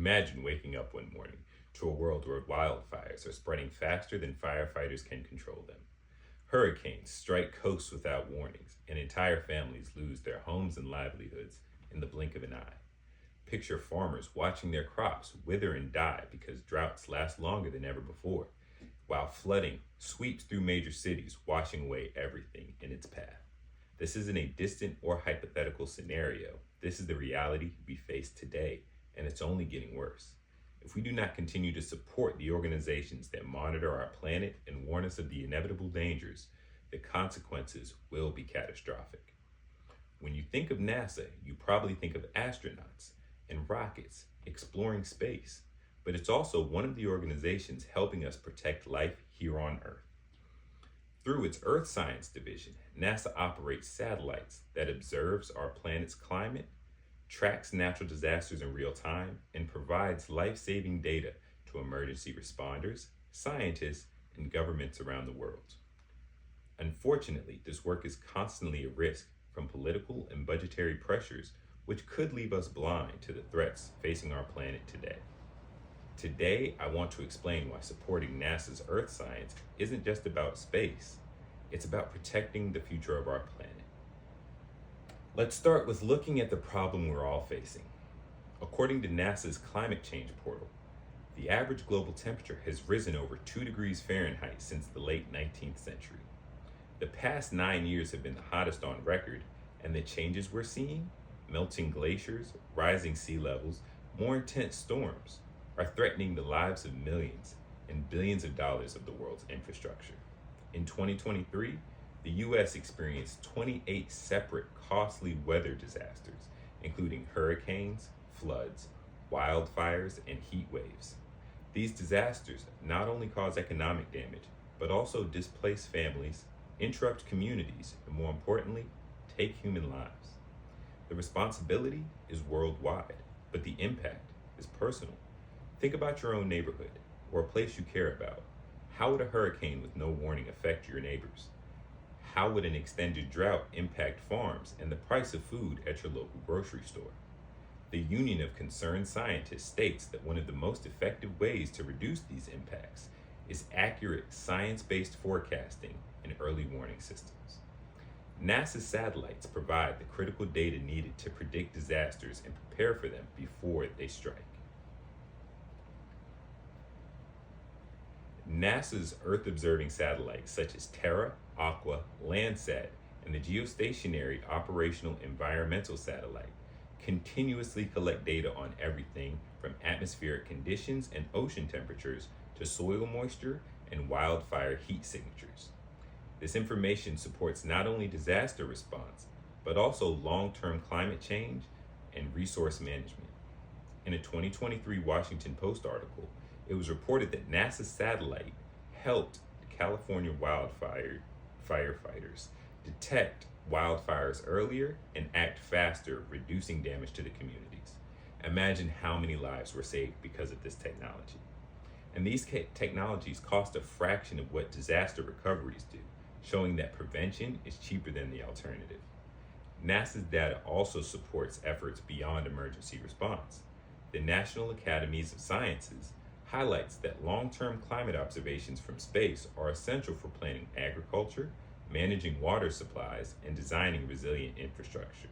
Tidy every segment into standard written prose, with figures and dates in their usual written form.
Imagine waking up one morning to a world where wildfires are spreading faster than firefighters can control them. Hurricanes strike coasts without warnings, and entire families lose their homes and livelihoods in the blink of an eye. Picture farmers watching their crops wither and die because droughts last longer than ever before, while flooding sweeps through major cities, washing away everything in its path. This isn't a distant or hypothetical scenario. This is the reality we face today, and it's only getting worse. If we do not continue to support the organizations that monitor our planet and warn us of the inevitable dangers, the consequences will be catastrophic. When you think of NASA, you probably think of astronauts and rockets exploring space, but it's also one of the organizations helping us protect life here on Earth. Through its Earth Science Division, NASA operates satellites that observes our planet's climate, tracks natural disasters in real time, and provides life-saving data to emergency responders, scientists, and governments around the world. Unfortunately, this work is constantly at risk from political and budgetary pressures, which could leave us blind to the threats facing our planet today. Today, I want to explain why supporting NASA's Earth science isn't just about space. It's about protecting the future of our planet. Let's start with looking at the problem we're all facing. According to NASA's climate change portal, the average global temperature has risen over 2 degrees Fahrenheit since the late 19th century. The past 9 years have been the hottest on record, and the changes we're seeing, melting glaciers, rising sea levels, more intense storms, are threatening the lives of millions and billions of dollars of the world's infrastructure. In 2023, the U.S. experienced 28 separate costly weather disasters, including hurricanes, floods, wildfires, and heat waves. These disasters not only cause economic damage, but also displace families, interrupt communities, and more importantly, take human lives. The responsibility is worldwide, but the impact is personal. Think about your own neighborhood or a place you care about. How would a hurricane with no warning affect your neighbors? How would an extended drought impact farms and the price of food at your local grocery store? The Union of Concerned Scientists states that one of the most effective ways to reduce these impacts is accurate science-based forecasting and early warning systems. NASA's satellites provide the critical data needed to predict disasters and prepare for them before they strike. NASA's Earth-observing satellites such as Terra, Aqua, Landsat, and the Geostationary Operational Environmental Satellite continuously collect data on everything from atmospheric conditions and ocean temperatures to soil moisture and wildfire heat signatures. This information supports not only disaster response, but also long-term climate change and resource management. In a 2023 Washington Post article, it was reported that NASA's satellite helped California firefighters detect wildfires earlier and act faster, reducing damage to the communities. Imagine how many lives were saved because of this technology. And these technologies cost a fraction of what disaster recoveries do, showing that prevention is cheaper than the alternative. NASA's data also supports efforts beyond emergency response. The National Academies of Sciences highlights that long-term climate observations from space are essential for planning agriculture, managing water supplies, and designing resilient infrastructure.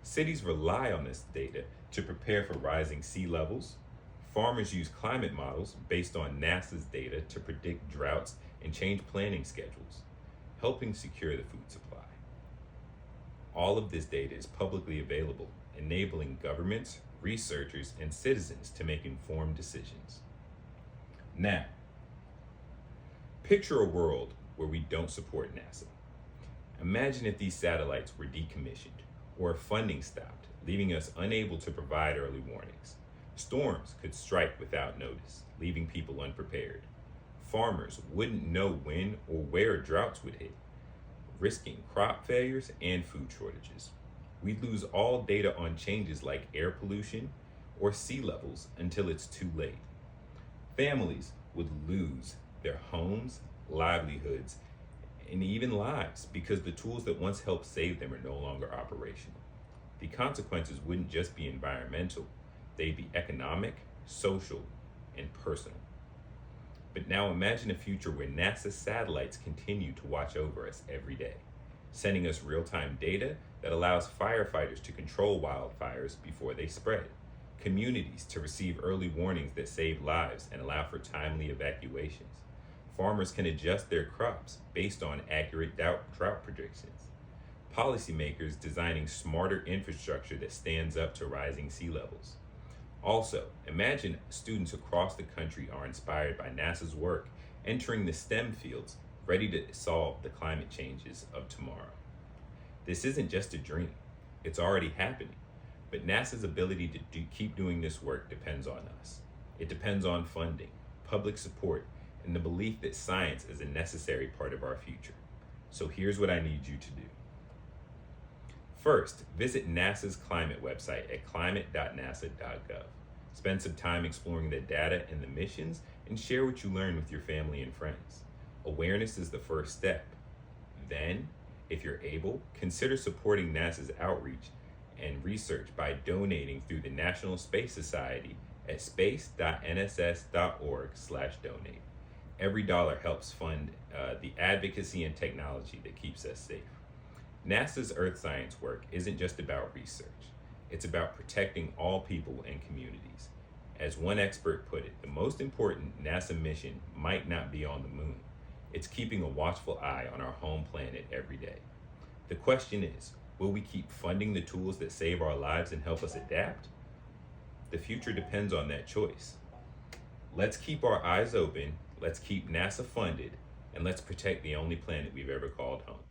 Cities rely on this data to prepare for rising sea levels. Farmers use climate models based on NASA's data to predict droughts and change planning schedules, helping secure the food supply. All of this data is publicly available, enabling governments, researchers, and citizens to make informed decisions. Now, picture a world where we don't support NASA. Imagine if these satellites were decommissioned or funding stopped, leaving us unable to provide early warnings. Storms could strike without notice, leaving people unprepared. Farmers wouldn't know when or where droughts would hit, risking crop failures and food shortages. We'd lose all data on changes like air pollution or sea levels until it's too late. Families would lose their homes, livelihoods, and even lives because the tools that once helped save them are no longer operational. The consequences wouldn't just be environmental, they'd be economic, social, and personal. But now imagine a future where NASA's satellites continue to watch over us every day, sending us real-time data that allows firefighters to control wildfires before they spread, communities to receive early warnings that save lives and allow for timely evacuations. Farmers can adjust their crops based on accurate drought predictions. Policymakers designing smarter infrastructure that stands up to rising sea levels. Also, imagine students across the country are inspired by NASA's work, entering the STEM fields, ready to solve the climate changes of tomorrow. This isn't just a dream, it's already happening. But NASA's ability to keep doing this work depends on us. It depends on funding, public support, and the belief that science is a necessary part of our future. So here's what I need you to do. First, visit NASA's climate website at climate.nasa.gov. Spend some time exploring the data and the missions, and share what you learn with your family and friends. Awareness is the first step. Then, if you're able, consider supporting NASA's outreach and research by donating through the National Space Society at space.nss.org/donate. Every dollar helps fund the advocacy and technology that keeps us safe. NASA's Earth science work isn't just about research. It's about protecting all people and communities. As one expert put it, the most important NASA mission might not be on the moon. It's keeping a watchful eye on our home planet every day. The question is, will we keep funding the tools that save our lives and help us adapt? The future depends on that choice. Let's keep our eyes open, let's keep NASA funded, and let's protect the only planet we've ever called home.